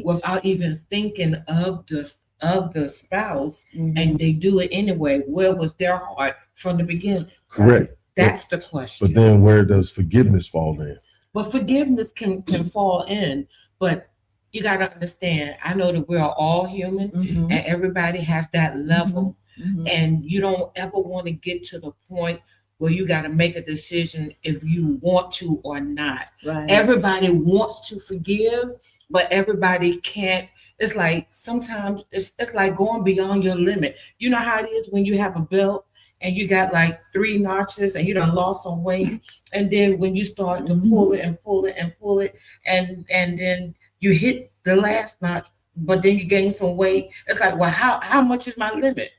without even thinking of the spouse, and they do it anyway, where was their heart from the beginning? Correct. That's the question. But then where does forgiveness fall in? Well, forgiveness can fall in, but you got to understand, I know that we are all human, and everybody has that level, and you don't ever want to get to the point where you got to make a decision if you want to or not. Right. Everybody wants to forgive, but everybody can't. It's like sometimes it's like going beyond your limit. You know how it is when you have a belt and you got like 3 notches and you done lost some weight, and then when you start to pull it and pull it and pull it, and then you hit the last notch, but then you gain some weight. It's like, well, how much is my limit?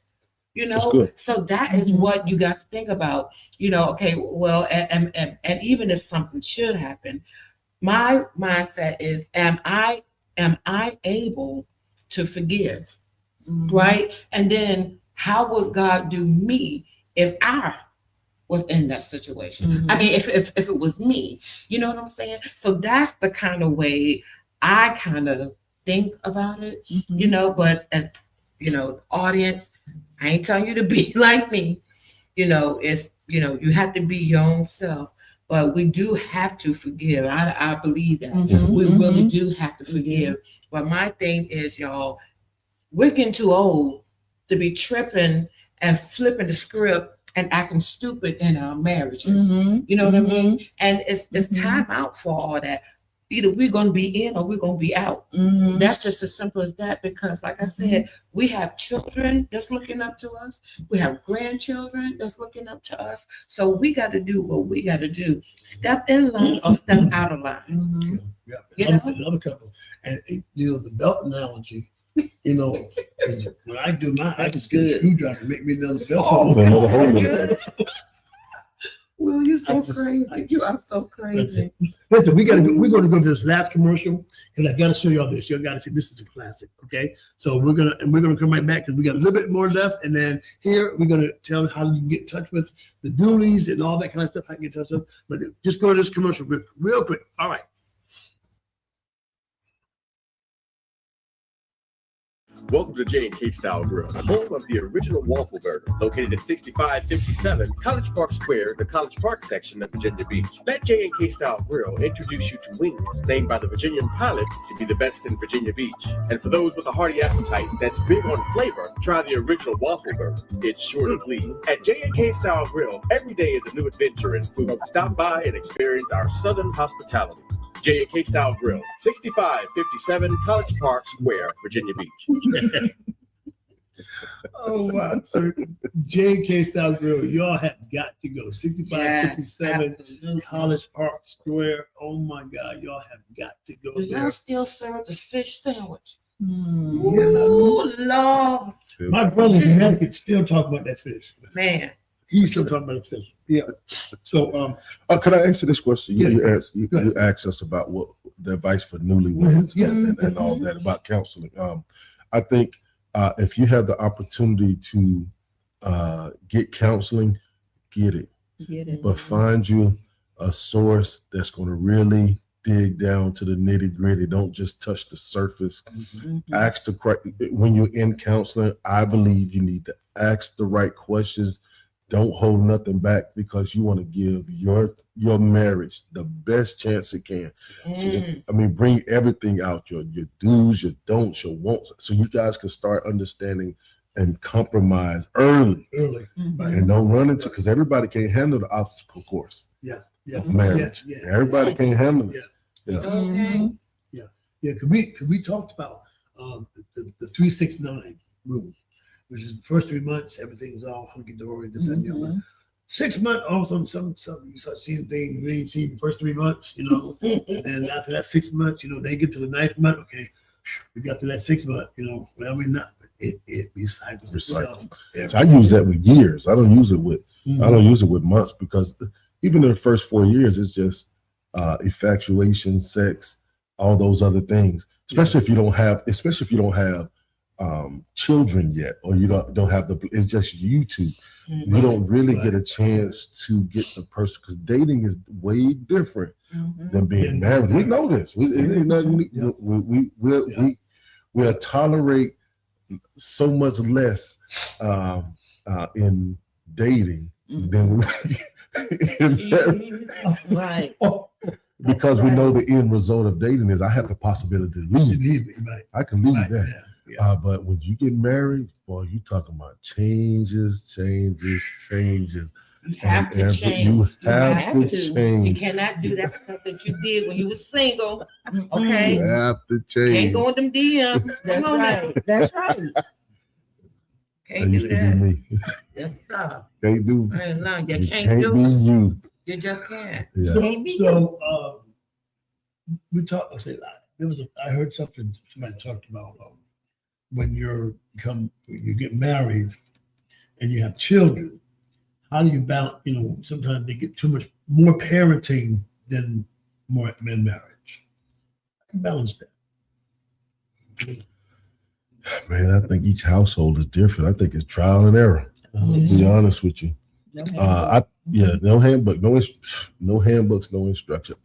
You know, so that is what you got to think about. You know, okay, well, and even if something should happen, my mindset is, am I able to forgive? Right? And then how would God do me if I was in that situation? I mean, if it was me, you know what I'm saying? So that's the kind of way I kind of think about it, you know, but, you know, audience, I ain't telling you to be like me. You know, it's, you know, you have to be your own self, but we do have to forgive. I believe that. We really do have to forgive. But my thing is, y'all, we're getting too old to be tripping and flipping the script and acting stupid in our marriages. You know what I mean? And it's time out for all that. Either we're going to be in or we're going to be out. That's just as simple as that, because like I said, we have children that's looking up to us. We have grandchildren that's looking up to us. So we got to do what we got to do. Step in line or step out of line. Another couple. And you know, the belt analogy, you know, when I do mine, I just get a screwdriver and make me another belt. Well, you're so crazy. You are so crazy. Listen, we're going to go to this last commercial, and I got to show y'all this. Y'all got to see, this is a classic. Okay, so we're gonna come right back because we got a little bit more left, and then here we're gonna tell how you can get in touch with the Dooleys and all that kind of stuff. How you get in touch with them. But just go to this commercial real quick. All right. Welcome to J&K Style Grill, home of the original waffle burger, located at 6557 College Park Square, the College Park section of Virginia Beach. Let J&K Style Grill introduce you to wings named by the Virginian pilot to be the best in Virginia Beach. And for those with a hearty appetite that's big on flavor, try the original waffle burger. It's sure to please. At J&K Style Grill, every day is a new adventure in food. Stop by and experience our southern hospitality. J&K Style Grill, 6557 College Park Square, Virginia Beach. Oh, wow. So J&K Style Grill, y'all have got to go. 6557 College Park Square. Oh, my God. Y'all have got to go Do there. y'all still serve the fish sandwich? Ooh, Lord. My brother in Connecticut still talk about that fish. Man. He's still talking about the fish. Yeah. So, could I answer this question? Yeah. You asked us about what the advice for newlyweds and all that about counseling. I think if you have the opportunity to get counseling, get it. But find you a source that's going to really dig down to the nitty gritty. Don't just touch the surface. Ask the correct. When you're in counseling, I believe you need to ask the right questions. Don't hold nothing back, because you want to give your marriage the best chance it can. So bring everything out, your do's, your don'ts, your wants, so you guys can start understanding and compromise early. And don't run into, because everybody can't handle the obstacle course. Of marriage. Everybody can't handle it. Because we talked about the 369 rule, which is the first 3 months, everything's all hunky-dory, this and the other. 6 months, all of a sudden, some you start seeing things you ain't seen the first 3 months, you know. And then after that 6 months, you know, they get to the 9th month, okay, we got to that 6 month, you know. Well, we're not, it recycles itself. So I use that with years. I don't use it with months, because even in the first 4 years, it's just infatuation, sex, all those other things. Especially if you don't have children yet, or you don't have it's just you two. You don't really get a chance to get the person, because dating is way different than being married. We know this. It ain't nothing. We'll tolerate so much less in dating than we in marriage. Right. Because we know the end result of dating is I have the possibility to leave. I can leave that. But when you get married, boy, you talking about changes. You have to change. You have to change. You cannot do that stuff that you did when you were single. Okay. You have to change. Can't go in them DMs. That's right. That's right. Can't do that. Me. Yes, sir. Can't do. No, you You can't can't do be it. you. You just can't. Yeah. So we talked. I heard something somebody talked about when you get married and you have children. How do you balance? Sometimes they get too much more parenting than marriage. How do you balance that? Man, I think each household is different. I think it's trial and error. To be honest with you. No handbook, no handbooks, no instruction.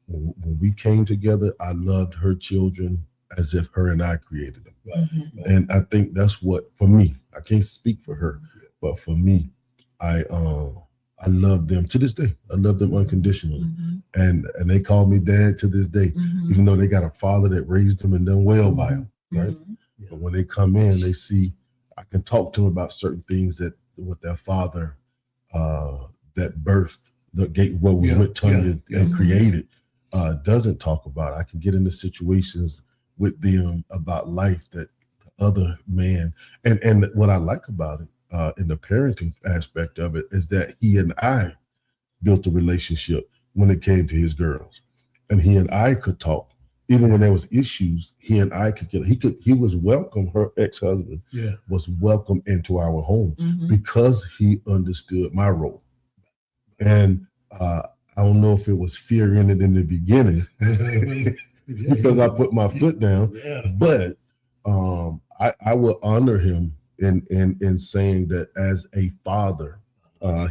When we came together, I loved her children as if her and I created them. Right. And I think that's what, for me, I can't speak for her, but for me, I love them to this day. I love them unconditionally. And they call me dad to this day, even though they got a father that raised them and done well by them. Right. But when they come in, they see I can talk to them about certain things that with their father that birthed the gate, what was with Tanya and created, doesn't talk about. I can get into situations with them about life that the other man, and what I like about it in the parenting aspect of it is that he and I built a relationship when it came to his girls, and he and I could talk. Even when there was issues, he and I could get. He was welcome. Her ex-husband was welcome into our home because he understood my role. And I don't know if it was fear in it in the beginning because I put my foot down. But I will honor him in saying that as a father,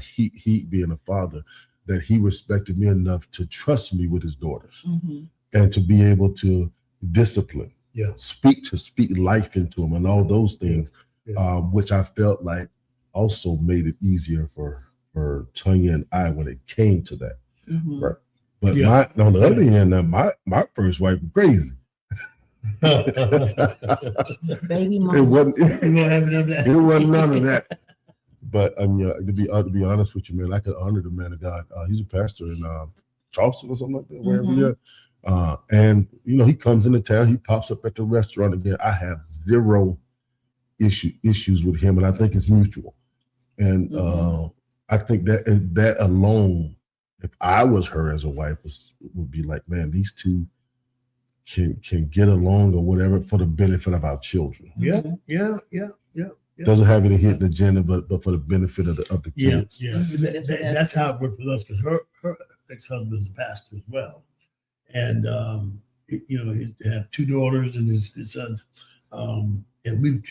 he being a father, that he respected me enough to trust me with his daughters. And to be able to discipline, speak life into them and all those things, which I felt like also made it easier for Tanya and I when it came to that. Right. But on the other hand, my first wife was crazy. Baby mama. It wasn't none of that. But to be honest with you, man, I could honor the man of God. He's a pastor in Charleston or something like that, wherever he is. And he comes into town, he pops up at the restaurant again. I have zero issues with him, and I think it's mutual. And I think that alone, if I was her as a wife, would be like, man, these two can get along or whatever for the benefit of our children. Doesn't have any hidden agenda, but for the benefit of the kids. That's how it worked with us, because her ex-husband is a pastor as well. And he have two daughters and his sons, and we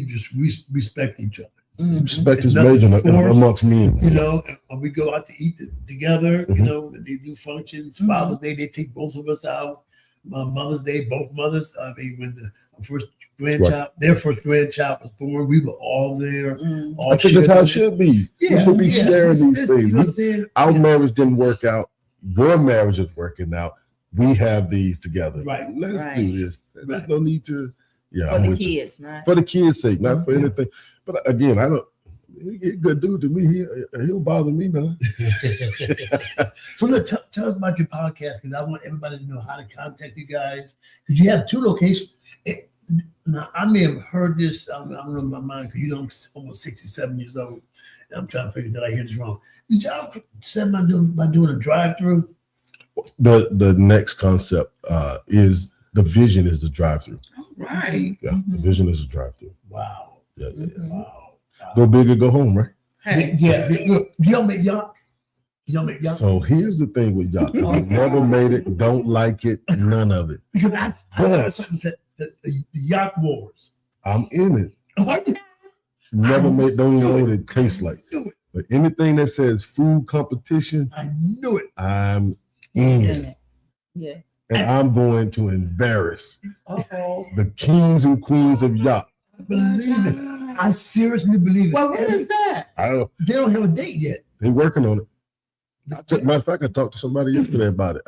just respect each other. Respect is major amongst men. And we go out to eat together. And they do functions. Father's Day, they take both of us out. Mother's Day, both mothers. I mean, when their first grandchild was born, we were all there. I think that's how it should be. We should be sharing these things. Our marriage didn't work out. Your marriage is working out. We have these together. Right. Let's do this. There's no need to. For the kids, not for the kids' sake, not for anything. But again, he's a good dude to me. He'll bother me now. So tell us about your podcast, because I want everybody to know how to contact you guys. Because you have two locations. Now, I may have heard this. I don't know in my mind, because I'm almost 67 years old. And I'm trying to figure that I hear this wrong. Did y'all set by doing a drive-through? The next concept is the vision is the drive-through. Right. Yeah, the vision is a drive-through. Wow. Yeah. Wow. Go big or go home, right? Hey. Look, y'all make yacht? So here's the thing with yacht. I never made it, don't like it, none of it. Because I heard something said the yacht wars. I'm in it. Never made, don't even know what it tastes like. But anything that says food competition, I knew it. I'm in. Yes. And I'm going to embarrass the kings and queens of yacht. I believe it. I seriously believe it. Well, what is that? They don't have a date yet. They're working on it. Matter of fact, I talked to somebody yesterday about it.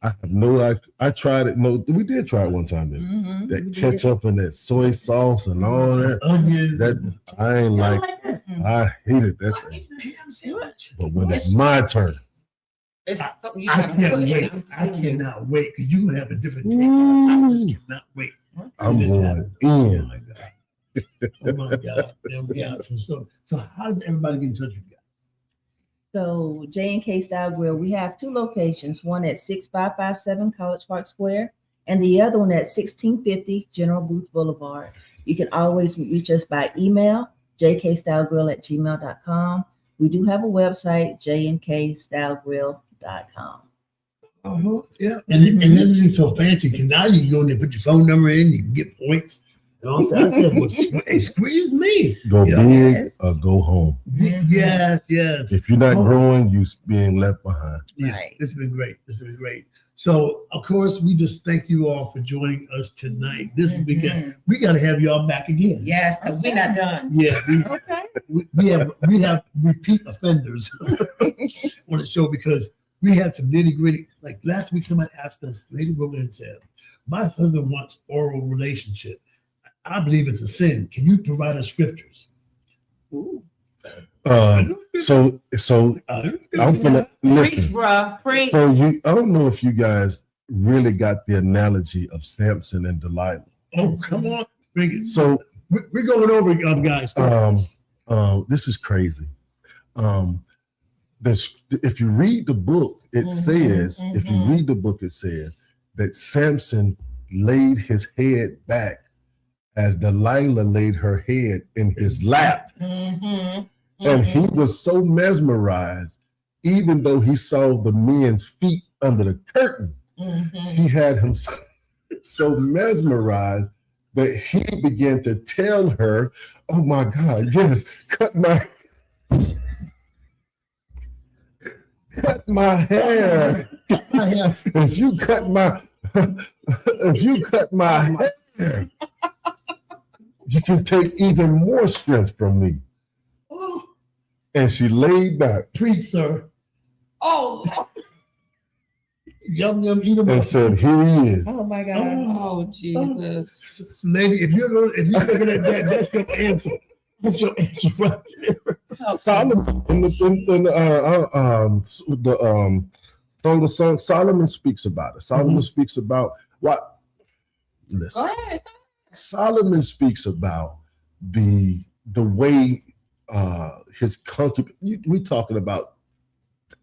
I have no. I tried it. No, we did try it one time. Mm-hmm. That ketchup and that soy sauce and all that. Onion. That I ain't like. I hated that thing. But when it's my turn, It's something you I gotta can't put in. wait. I cannot wait because you have a different take. I just cannot wait. I'm going Oh in. my God. Oh my God. Yeah. So how does everybody get in touch with you? So J&K Style Grill, we have two locations, one at 6557 College Park Square and the other one at 1650 General Booth Boulevard. You can always reach us by email, jkstylegrill@gmail.com. We do have a website, jnkstylegrill.com. Yeah. And everything's so fancy because now you can go in there, put your phone number in, you can get points. And all that. I said, well, excuse me. Go big or go home. Yes. If you're not growing, you're being left behind. Yeah, Right. It's been great. So, of course, we just thank you all for joining us tonight. This is because we got to have y'all back again. Yes, because we're not done. Yeah, Okay. we have repeat offenders on the show because we had some nitty gritty. Like last week, somebody asked us, Lady Roland said, "My husband wants oral relationship. I believe it's a sin. Can you provide us scriptures?" So I'm gonna Preach, listen. bruh. Preach. So I don't know if you guys really got the analogy of Samson and Delilah. Oh, come on, bring it. So We're going over, guys. this is crazy. If you read the book, it says, if you read the book, it says that Samson laid his head back as Delilah laid her head in his lap. And he was so mesmerized, even though he saw the men's feet under the curtain, he had him so mesmerized that he began to tell her, "Oh my God, yes, cut my hair. If you cut my hair, you can take even more strength from me." And she laid back. Preach, sir. Oh, Yum, eat him and up. said, "Here he is." Oh my God. oh, Jesus. Lady, if you're looking at that, that's your answer. That's your answer right there. Solomon in the Song of Songs, Solomon speaks about it. Solomon speaks about what? Listen. Go ahead. Solomon speaks about the way his concubine. We talking about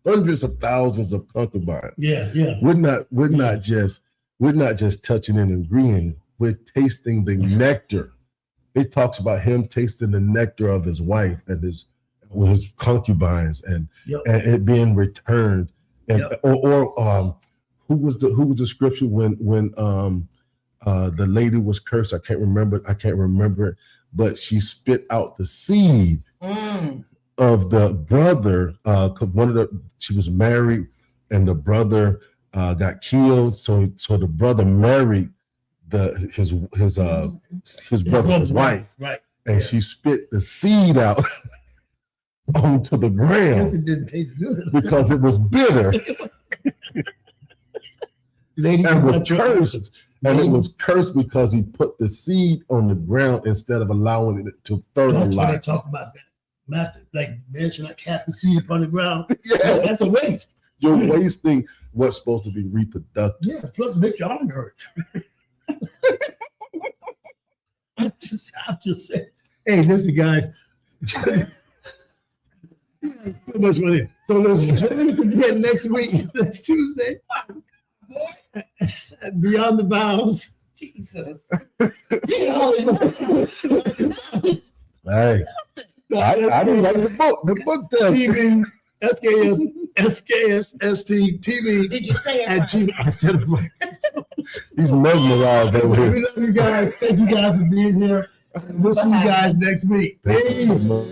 hundreds of thousands of concubines. Yeah. We're not just touching and agreeing. We're tasting the nectar. It talks about him tasting the nectar of his wife and his concubines and it being returned. And who was the scripture when the lady was cursed? I can't remember it, but she spit out the seed of the brother. She was married and the brother got killed. So the brother married his brother's wife. Right. And she spit the seed out onto the ground. It didn't taste good. Because it was bitter. Lady, and was cursed. And it was cursed because he put the seed on the ground instead of allowing it to fertilize. That's when they talk about that. Master, like man should not cast the seed upon the ground. Yeah. That's a waste. You're wasting what's supposed to be reproductive. Yeah, plus make your arm hurt. I'm just saying. Hey, listen, guys. So much money. So listen, join us again next week. That's Tuesday. Beyond the Vows. Jesus. Hey, I didn't like the book. The book tells TV, SKST TV. Did you say it at right? Gmail. I said it right. He's mesmerized over here. We love you guys. Thank you guys for being here. We'll see you guys next week. Thank you so much.